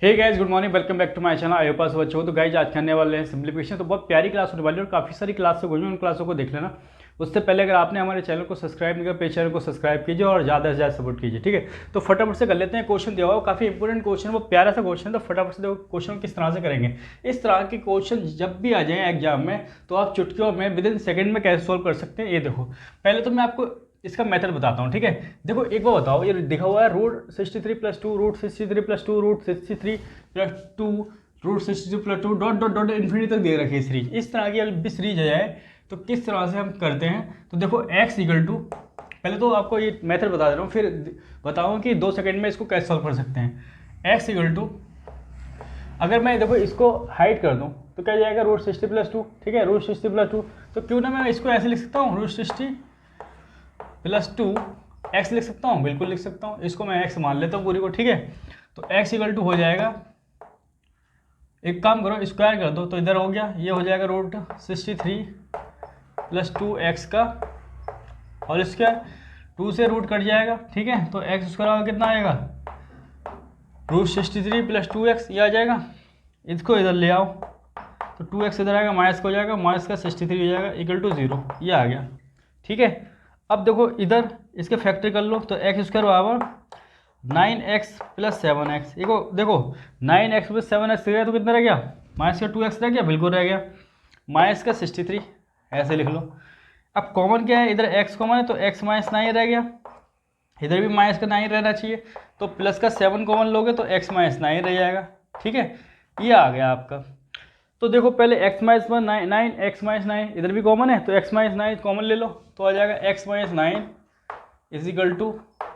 Hey guys, good morning, welcome back to my channel. I hope आप सब अच्छे हो। तो गाइस आज करने वाले हैं सिंप्लीफिकेशन। तो बहुत प्यारी क्लास होने वाली है और काफ़ी सारी क्लास हो गई, उन क्लासों को देख लेना। उससे पहले अगर आपने हमारे चैनल को सब्सक्राइब नहीं किया, पेज चैनल को सब्सक्राइब कीजिए और ज़्यादा से ज़्यादा सपोर्ट कीजिए, ठीक है। तो फटाफट से कर लेते हैं। क्वेश्चन दिया हुआ है, काफ़ी इंपॉर्टेंट क्वेश्चन है, वो प्यारा सा क्वेश्चन है। तो फटाफट से देखो क्वेश्चन किस तरह से करेंगे। इस तरह के क्वेश्चन जब भी आ जाए एग्जाम में तो आप चुटकियों में विद इन सेकंड में कैसे सॉल्व कर सकते हैं, ये देखो। पहले तो मैं आपको इसका मेथड बताता हूँ, ठीक है। देखो एक बार बताओ, ये लिखा हुआ है root 63 + 2 root 63 + 2 root 63 + 2 root 63 + 2 dot dot dot infinity तक दे रखी है सीरीज। इस तरह की अगर सीरीज आ जाए तो किस तरह से हम करते हैं। तो देखो x इक्वल टू, पहले तो आपको ये मेथड बता दे रहा हूँ, फिर बताऊँ कि 2 सेकंड में इसको कैसे सॉल्व कर सकते हैं। x इक्वल टू, अगर मैं देखो इसको हाइड कर दूँ तो क्या जाएगा, रूट 60 + 2, ठीक है, रूट 60 + 2। तो क्यों ना मैं इसको ऐसे लिख सकता हूँ, रूट 60 + 2 x लिख सकता हूँ, बिल्कुल लिख सकता हूँ। इसको मैं x मान लेता हूँ पूरी को, ठीक है। तो x इक्वल टू हो जाएगा, एक काम करो स्क्वायर कर दो तो इधर हो गया, ये हो जाएगा रूट 63 + 2x का होल स्क्वायर। 2 से रूट कट जाएगा, ठीक है। तो x स्क्वायर कितना आएगा, रूट 63 + 2x, ये आ जाएगा। इसको इधर ले आओ तो 2x इधर आएगा, माइनस हो जाएगा, माइनस का 63 हो जाएगा इक्वल टू 0, ये आ गया, ठीक है। अब देखो इधर इसके फैक्टर कर लो तो x स्क्वायर बराबर 9x + 7x। देखो 9x + 7x गया तो कितना रह गया, माइनस का 2x रह गया, बिल्कुल रह गया, माइनस का 63, ऐसे लिख लो। अब कॉमन क्या है, इधर x कॉमन है तो x - 9 रह गया, इधर भी माइनस का 9 रहना चाहिए। तो प्लस का 7 कॉमन लोगे तो x - 9 रह जाएगा, ठीक है। ये आ गया आपका। तो देखो पहले x - 9 x - 9 इधर भी कॉमन है तो x - 9 कॉमन ले लो तो आ जाएगा x - 9 =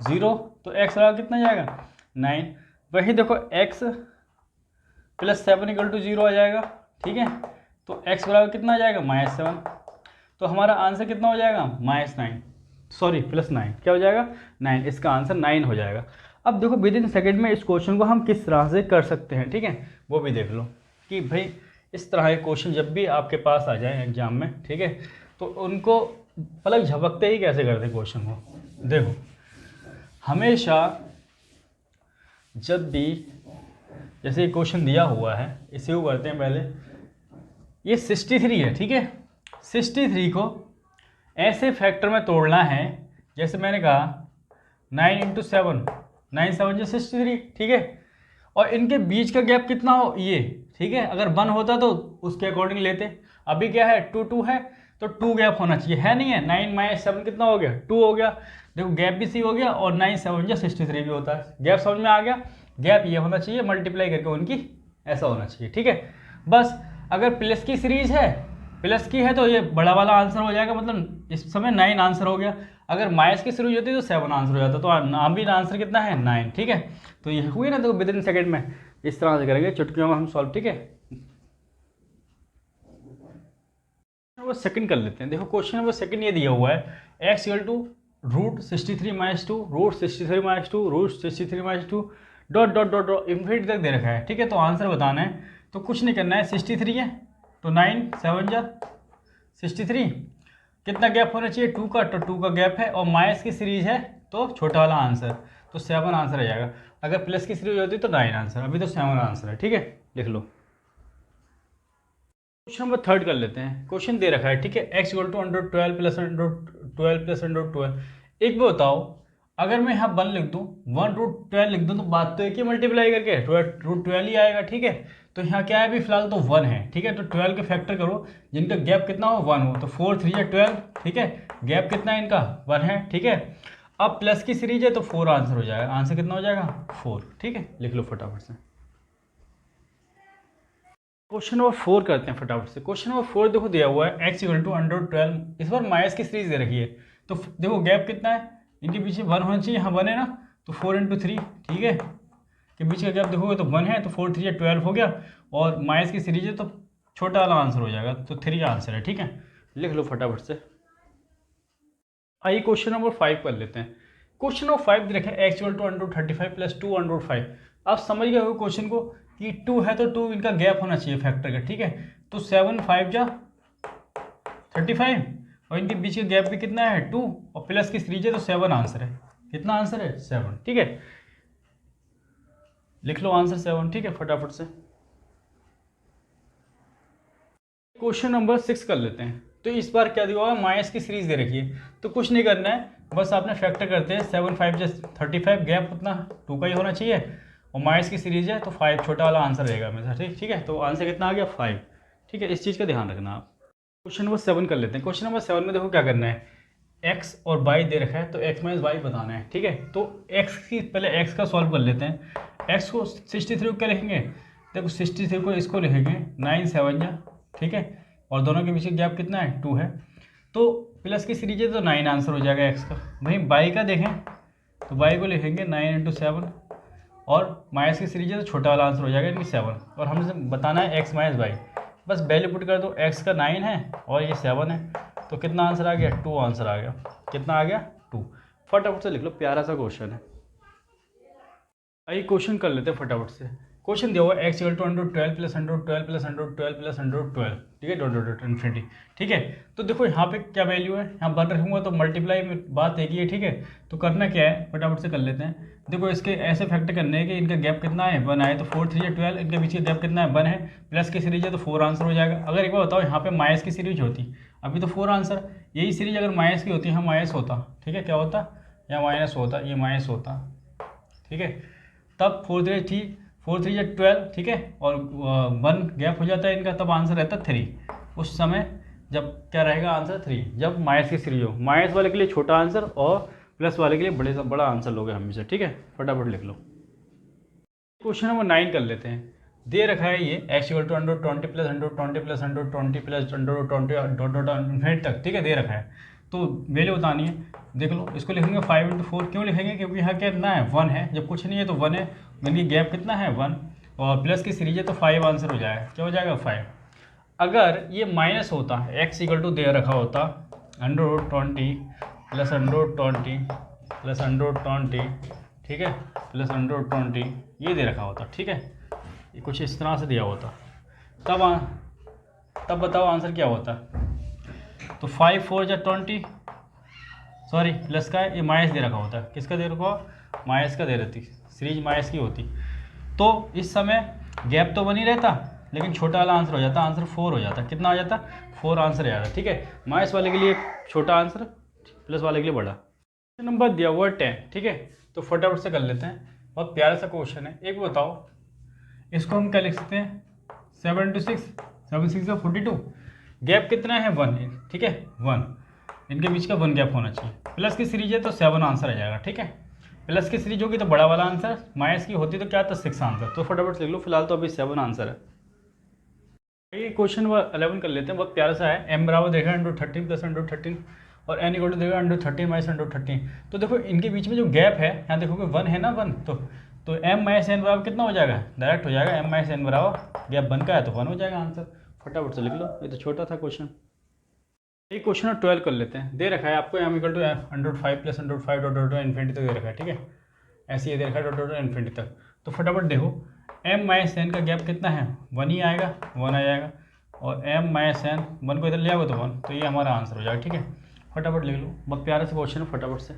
0। तो x बराबर कितना जाएगा, 9। वही देखो x + 7 = 0 आ जाएगा, ठीक है। तो x बराबर कितना आ जाएगा, -7। तो हमारा आंसर कितना हो जाएगा, -9, सॉरी +9, क्या हो जाएगा 9। इसका आंसर 9 हो जाएगा। अब देखो विद इन सेकेंड में इस क्वेश्चन को हम किस तरह से कर सकते हैं, ठीक है, वो भी देख लो कि भाई इस तरह के क्वेश्चन जब भी आपके पास आ जाए एग्जाम में, ठीक है, तो उनको पलक झपकते ही कैसे करते क्वेश्चन को। देखो हमेशा जब भी जैसे ये क्वेश्चन दिया हुआ है, इसे वो करते हैं पहले, ये 63 है, ठीक है। 63 को ऐसे फैक्टर में तोड़ना है जैसे मैंने कहा 9 × 7, 9 × 7 = 63, ठीक है। और इनके बीच का गैप कितना हो, ये, ठीक है। अगर 1 होता तो उसके अकॉर्डिंग लेते। अभी क्या है, 2 है तो 2 गैप होना चाहिए, है नहीं है। 9 - 7 कितना हो गया, 2 हो गया। देखो गैप भी सी हो गया और 9 × 7 = 63 भी होता है। गैप समझ में आ गया, गैप ये होना चाहिए, मल्टीप्लाई करके उनकी ऐसा होना चाहिए, ठीक है। बस अगर प्लस की सीरीज है, प्लस की है तो ये बड़ा वाला आंसर हो जाएगा, मतलब इस समय 9 आंसर हो गया। अगर माइनस की सीरीज होती तो 7 आंसर हो जाता। तो अभी आंसर कितना है, 9, ठीक है। तो ये हुई ना, तो विद इन सेकेंड में इस तरह से करेंगे, चुटकियों में हम सॉल्व, ठीक है। वो सेकंड कर लेते हैं। देखो क्वेश्चन नंबर सेकंड ये दिया हुआ है, x = root 63 - 2 root 63 - 2 root 63 - 2 dot dot dot dot infinity तक दे रखा है, ठीक है। तो आंसर बताना है, तो कुछ नहीं करना है। 63 है तो 9 × 7 = 63, कितना गैप होना चाहिए, 2 का, तो 2 का गैप है और माइनस की सीरीज है तो छोटा वाला आंसर, तो 7 आंसर आ जाएगा। अगर प्लस की सीरीज होती तो 9 आंसर, अभी तो 7 आंसर है, ठीक है, लिख लो। क्वेश्चन नंबर थर्ड कर लेते हैं। क्वेश्चन दे रखा है, ठीक है, x = √12 + √12 + √12। एक बार बताओ, अगर मैं यहाँ 1 लिख दूँ, 1√12 लिख दूँ तो बात तो एक ही मल्टीप्लाई करके √12 ही आएगा, ठीक है। तो यहाँ क्या है, अभी फिलहाल तो 1 है, ठीक है। तो 12 के फैक्टर करो जिनका गैप कितना हो, 1 हो, तो 4 × 3 = 12, ठीक है। गैप कितना है इनका, 1 है, ठीक है। अब प्लस की सीरीज है तो 4 आंसर हो जाएगा। आंसर कितना हो जाएगा, 4, ठीक है, लिख लो फटाफट से। क्वेश्चन नंबर 4 करते हैं फटाफट से। क्वेश्चन नंबर 4 देखो दिया हुआ है, x = √12, इस बार माइनस की सीरीज दे रखी है। तो देखो गैप कितना है, इनके पीछे 1 होना चाहिए, यहाँ 1 है ना, तो 4 × 3, ठीक है, के बीच का गैप देखोगे तो 1 है, तो 4 × 3 = 12 हो गया, और माइनस की सीरीज है तो छोटा वाला आंसर हो जाएगा, तो 3 आंसर है, ठीक है, लिख लो फटाफट से। आइए क्वेश्चन नंबर 5 कर लेते हैं। क्वेश्चन नंबर 5 दे रखा है, x = √35 + 2 √5। आप समझ गए हो क्वेश्चन को कि 2 है तो 2 इनका गैप होना चाहिए फैक्टर का, ठीक है। तो 7 × 5 = 35 और इनके बीच का गैप भी कितना है, 2, और प्लस की सीरीज है तो 7 आंसर है। कितना आंसर है, 7, ठीक है। लिख लो आंसर 7, ठीक है, फटाफट से। क्वेश्चन नंबर 6 कर लेते हैं। तो इस बार क्या दिया हुआ है, माइनस की सीरीज दे रखी है, तो कुछ नहीं करना है, बस आपने फैक्टर करते हैं 7 5 जैसे 35, गैप उतना 2 का ही होना चाहिए, और माइनस की सीरीज है तो 5 छोटा वाला आंसर रहेगा हमेशा, ठीक है। तो आंसर कितना आ गया 5, ठीक है, इस चीज़ का ध्यान रखना आप। क्वेश्चन नंबर 7 कर लेते हैं। क्वेश्चन नंबर 7 में देखो क्या करना है, x और y दे रखा है तो x माइनस वाई बताना है, ठीक है। तो x की पहले x का सॉल्व कर लेते हैं। x को 63 को क्या लिखेंगे, देखो 63 को इसको लिखेंगे 9 7 जा, ठीक है, और दोनों के बीच का गैप कितना है 2 है, तो प्लस की सीरीज है तो 9 आंसर हो जाएगा x का। वहीं y का देखें तो y को लिखेंगे 9 × 7, और माइनस की सीरीज है तो छोटा वाला आंसर हो जाएगा यानी 7, और हमसे बताना है x माइनस वाई, बस वैल्यू पुट कर दो, x का 9 है और ये 7 है, तो कितना आंसर आ गया 2 आंसर आ गया, कितना आ गया 2। फटाफट से लिख लो, प्यारा सा क्वेश्चन है। आइए क्वेश्चन कर लेते हैं फटाफट से। क्वेश्चन दिया हुआ है x = 112 + 112 + 112 + 112, ठीक है, डॉट डॉट डॉट इन्फिनिटी, ठीक है। तो देखो यहाँ पे क्या वैल्यू है, यहाँ बन रखूँगा तो मल्टीप्लाई में बात एक ही है, ठीक है। तो करना क्या है, फटाफट से कर लेते हैं। देखो इसके ऐसे फैक्टर करने हैं कि इनका गैप कितना है 1 आए, तो 4 3 या 12, इनके बीच का गैप कितना है 1 है, प्लस की सीरीज है तो 4 आंसर हो जाएगा। अगर एक बार बताओ यहाँ पे माइनस की सीरीज होती, अभी तो 4 आंसर, यही सीरीज अगर माइनस की होती, यहाँ माइनस होता, ठीक है, क्या होता, यहाँ माइनस होता, ये माइनस होता, ठीक है, तब 4 3 ठीक, 4 3 या 12, ठीक है, और 1 गैप हो जाता है इनका, तब आंसर रहता 3 उस समय, जब क्या रहेगा आंसर 3, जब माइनस की सीरीज हो। माइनस वाले के लिए छोटा आंसर और प्लस वाले के लिए बड़ा आंसर लोगे हमेशा, ठीक है, फटाफट लिख लो। क्वेश्चन नंबर 9 कर लेते हैं। दे रखा है ये x = 120 + 120 + 120 + 120 डॉट डॉट इन्फिनिटी तक, ठीक है, दे रखा है। तो वैल्यू बतानी है, देख लो, इसको लिखेंगे 5 × 4, क्यों लिखेंगे, क्योंकि यहाँ कितना है 1 है, जब कुछ नहीं है तो 1 है, यानी गैप कितना है 1, और प्लस की सीरीज है तो 5 आंसर हो जाएगा, क्या हो जाएगा 5। अगर ये माइनस होता, x = दे रखा होता 120 + 120 + 120, ठीक है, + 120 ये दे रखा होता, ठीक है, ये कुछ इस तरह से दिया होता, तब बताओ आंसर क्या होता। तो 5 4 जा 20, सॉरी प्लस का है, ये माइनस दे रखा होता, किसका दे रखा, माइनस का दे रहती, सीरीज माइनस की होती, तो इस समय गैप तो बनी रहता, लेकिन छोटा वाला आंसर हो जाता, आंसर 4 हो जाता, कितना हो जाता 4 आंसर आ जाता, ठीक है। माइनस वाले के लिए छोटा आंसर, प्लस वाले के लिए बड़ा। नंबर दिया हुआ 10, ठीक है, तो फटाफट से कर लेते हैं, बहुत प्यारा सा क्वेश्चन है। एक बताओ, इसको हम क्या लिख सकते हैं 7 × 6, 7 6 42, गैप कितना है 1 है, ठीक है 1, इनके बीच का 1 गैप होना चाहिए, प्लस की सीरीज है तो 7 आंसर आ जाएगा, ठीक है, प्लस की सीरीज होगी तो बड़ा वाला आंसर, माइनस की होती तो क्या था 6 आंसर, तो फटाफट लिख लो, फिलहाल तो अभी 7 आंसर है। ये क्वेश्चन 11 कर लेते हैं, बहुत प्यारा सा है। m बराबर देखा √13 + √13 और n = देखा √13 - √13, तो देखो इनके बीच में जो गैप है, यहाँ देखोगे 1 है ना 1, तो m - n बराबर कितना हो जाएगा, डायरेक्ट हो जाएगा, m - n बराबर गैप 1 का है तो 1 हो जाएगा आंसर, फटाफट से लिख लो, ये तो छोटा था क्वेश्चन। ये क्वेश्चन 12 कर लेते हैं। दे रखा है आपको m = √5 + √5 डॉट डॉट इन्फिनिटी तक दे रखा है, ठीक है, ऐसे ही दे रखा है डॉट डॉट इन्फिनिटी तक। तो फटाफट देखो m - n का गैप कितना है 1 ही आएगा, 1 आ जाएगा, और m - n 1 को इधर ले आओगे तो 1, तो ये हमारा आंसर हो जाएगा, ठीक है, फटाफट लिख लो, बहुत प्यारा से क्वेश्चन है, फटाफट से।